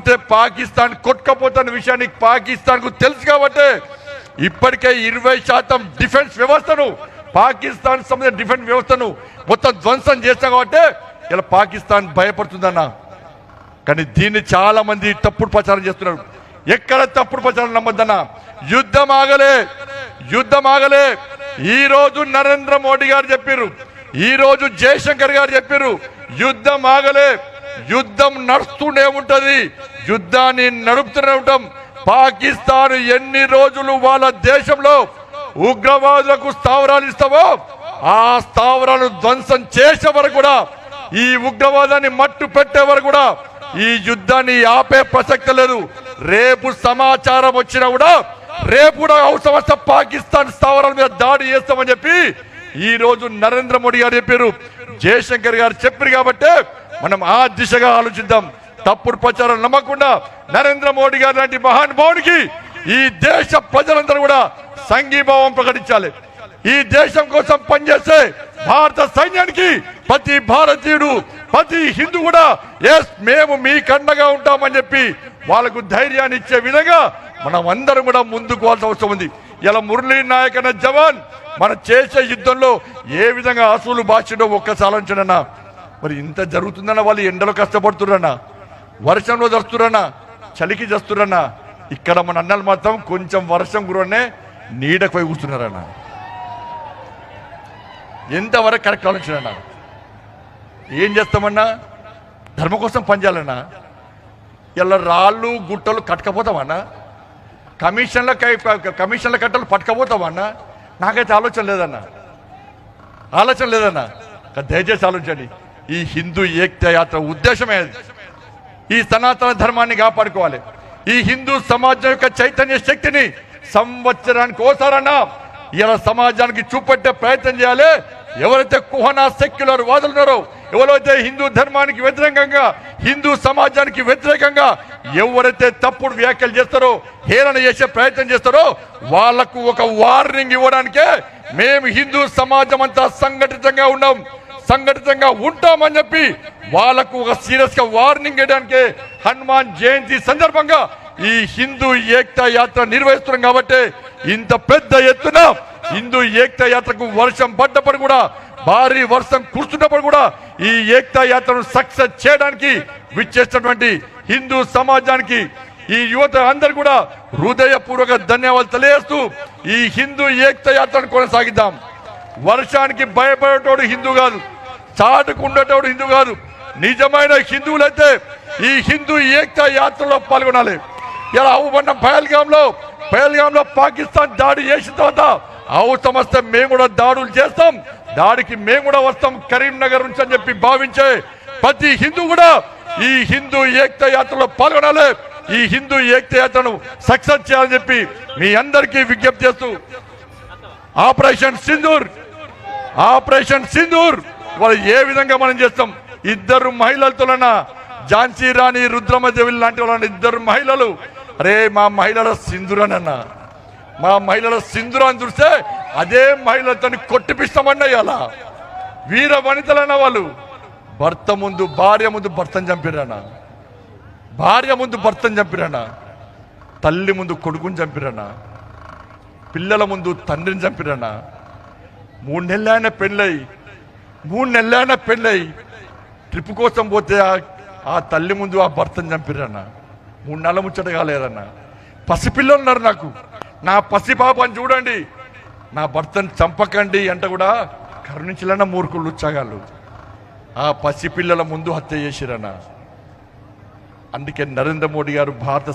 పోతే పాకిస్తాన్ కొట్టుకపోతున్న విషయాన్ని పాకిస్తాన్కు తెలుసు కాబట్టి ఇప్పటికే 20% డిఫెన్స్ వ్యవస్థను పాకిస్తాన్ సంబంధించిన డిఫెన్స్ వ్యవస్థను మొత్తం ధ్వంసం చేస్తాం కాబట్టి ఇలా పాకిస్తాన్ భయపడుతుందన్న. కానీ దీన్ని చాలా మంది తప్పుడు ప్రచారం చేస్తున్నారు. ఎక్కడ తప్పుడు ప్రచారం నమ్మద్దన్న. యుద్ధం ఆగలే. ఈ రోజు నరేంద్ర మోడీ గారు చెప్పారు, ఈ రోజు జయశంకర్ గారు చెప్పారు, యుద్ధం ఆగలే, యుద్ధం నడుస్తూనే ఉంటది, యుద్ధాన్ని నడుపుతూనే ఉంటాం. పాకిస్తాన్ ఎన్ని రోజులు వాళ్ళ దేశంలో ఉగ్రవాదులకు స్థావరాలు ఇస్తావో ఆ స్థావరాలను ధ్వంసం చేసే వరకు కూడా, ఈ ఉగ్రవాదాన్ని మట్టు పెట్టే వరకు కూడా ఈ యుద్ధాన్ని ఆపే ప్రసక్తి లేదు. రేపు సమాచారం వచ్చినా కూడా రేపు కూడా అవసరం వస్తే పాకిస్తాన్ స్థావరాల మీద దాడి చేస్తామని చెప్పి ఈ రోజు నరేంద్ర మోడీ గారు చెప్పారు, జయశంకర్ గారు చెప్పారు. కాబట్టి మనం ఆ దిశగా ఆలోచిద్దాం. తప్పుడు ప్రచారం నమ్మకుండా నరేంద్ర మోడీ గారు లాంటి మహానుభావుడికి ఈ దేశ ప్రజలందరూ కూడా సంఘీభావం ప్రకటించాలి. ఈ దేశం కోసం పనిచేసే భారత సైన్యానికి ప్రతి భారతీయుడు, ప్రతి హిందూ కూడా ఎస్ మేము మీ కండగా ఉంటామని చెప్పి వాళ్ళకు ధైర్యాన్ని ఇచ్చే విధంగా మనం అందరం కూడా ముందుకు పోవాల్సిన అవసరం ఉంది. ఇలా మురళీ నాయక్ అనే జవాన్ మన చేసే యుద్ధంలో ఏ విధంగా అసూలు బాధ్యతో ఒక్కసారి ఆలోచించడన్నా. మరి ఇంత జరుగుతుందన్న వాళ్ళు ఎండలో కష్టపడుతురన్నా, వర్షంలో దస్తురన్నా, చలికి చేస్తురన్నా. ఇక్కడ మన అన్నలు మాత్రం కొంచెం వర్షం గురనే నీడకు పోయి కూర్చున్నారన్న. ఎంతవరకు కరెక్ట్ ఆలోచన. ఏం చేస్తామన్నా, ధర్మం కోసం పనిచేయాలన్నా. ఇలా రాళ్ళు గుట్టలు కట్టకపోతామన్నా, కమిషన్ల కట్టలు పట్టుకపోతామన్నా. నాకైతే ఆలోచన లేదన్నా. దయచేసి ఆలోచించండి. ఈ హిందూ ఏకతా యాత్ర ఉద్దేశమే ఈ సనాతన ధర్మాన్ని కాపాడుకోవాలి. ఈ హిందూ సమాజం యొక్క చైతన్య శక్తిని సంవత్సరానికి ఓసారన్నా ఇలా సమాజానికి చూపెట్టే ప్రయత్నం చేయాలి. ఎవరైతే కుహనా సెక్యులర్ వాదులు ఉన్నారో, ఎవరైతే హిందూ ధర్మానికి వ్యతిరేకంగా, హిందూ సమాజానికి వ్యతిరేకంగా ఎవరైతే తప్పుడు వ్యాఖ్యలు చేస్తారో, హేళన చేసే ప్రయత్నం చేస్తారో వాళ్లకు ఒక వార్నింగ్ ఇవ్వడానికే మేము హిందూ సమాజం అంతా సంఘటితంగా ఉంటామని చెప్పి వాళ్లకు ఒక సీరియస్ గా వార్నింగ్ ఇవ్వడానికే హనుమాన్ జయంతి సందర్భంగా ఈ హిందూ ఏకతా యాత్ర నిర్వహిస్తున్నాం. కాబట్టి ఇంత పెద్ద ఎత్తున హిందూ ఏకతా యాత్రకు వర్షం పడ్డప్పుడు కూడా, భారీ వర్షం కురుస్తున్నప్పుడు కూడా ఈ ఏకతా యాత్రను సక్సెస్ చేయడానికి విచ్చేసినటువంటి హిందూ సమాజానికి, ఈ యువత అందరు కూడా హృదయపూర్వక ధన్యవాదాలు తెలియజేస్తూ ఈ హిందూ ఏకతా యాత్రను కొనసాగిద్దాం. వర్షానికి భయపడేటోడు హిందూ కాదు, చాటుకు ఉండేటోడు హిందూ కాదు. నిజమైన హిందువులైతే ఈ హిందూ ఏకతా యాత్రలో పాల్గొనాలి. ఇలా అవ్వబడిన పహల్గాంలో పాకిస్తాన్ దాడి చేసిన తర్వాత అవసరం వస్తే మేము కూడా దాడులు చేస్తాం, దాడికి మేము కూడా వస్తాం కరీంనగర్ నుంచి అని చెప్పి భావించే ప్రతి హిందూ కూడా ఈ హిందూ ఏకతా యాత్రలో పాల్గొనాలి. ఈ హిందూ ఏకతా యాత్రను సక్సెస్ చేయాలని చెప్పి మీ అందరికీ విజ్ఞప్తి చేస్తూ ఆపరేషన్ సింధూర్ వాళ్ళు ఏ విధంగా మనం చేస్తాం. ఇద్దరు మహిళలతోనన్నా, ఝాన్సీ రాణి, రుద్రమదేవి లాంటి వాళ్ళ ఇద్దరు మహిళలు, అరే మా మహిళల సింధూరనన్నా, మా మహిళల సింధూరాన్ని చూస్తే అదే మహిళలతో కొట్టిపిస్తామన్నా. ఇలా వీర వనితలన్న వాళ్ళు భార్య ముందు భర్తను చంపిరన్నా, తల్లి ముందు కొడుకుని చంపిరన్నా, పిల్లల ముందు తండ్రిని చంపిరన్నా. 3 నెలలైన పెళ్ళై ట్రిప్ కోసం పోతే ఆ తల్లి ముందు ఆ భర్తను చంపిరన్నా. 3 నెలల ముచ్చట కాలేదన్నా. పసిపిల్లలు ఉన్నారు నాకు, నా పసిపాపని చూడండి, నా భర్తను చంపకండి అంటే కూడా కరుణించలేన మూర్ఖులు ఉత్సాగాలు ఆ పసిపిల్లల ముందు హత్య చేసిరన్నా. అందుకే నరేంద్ర మోడీ గారు భారత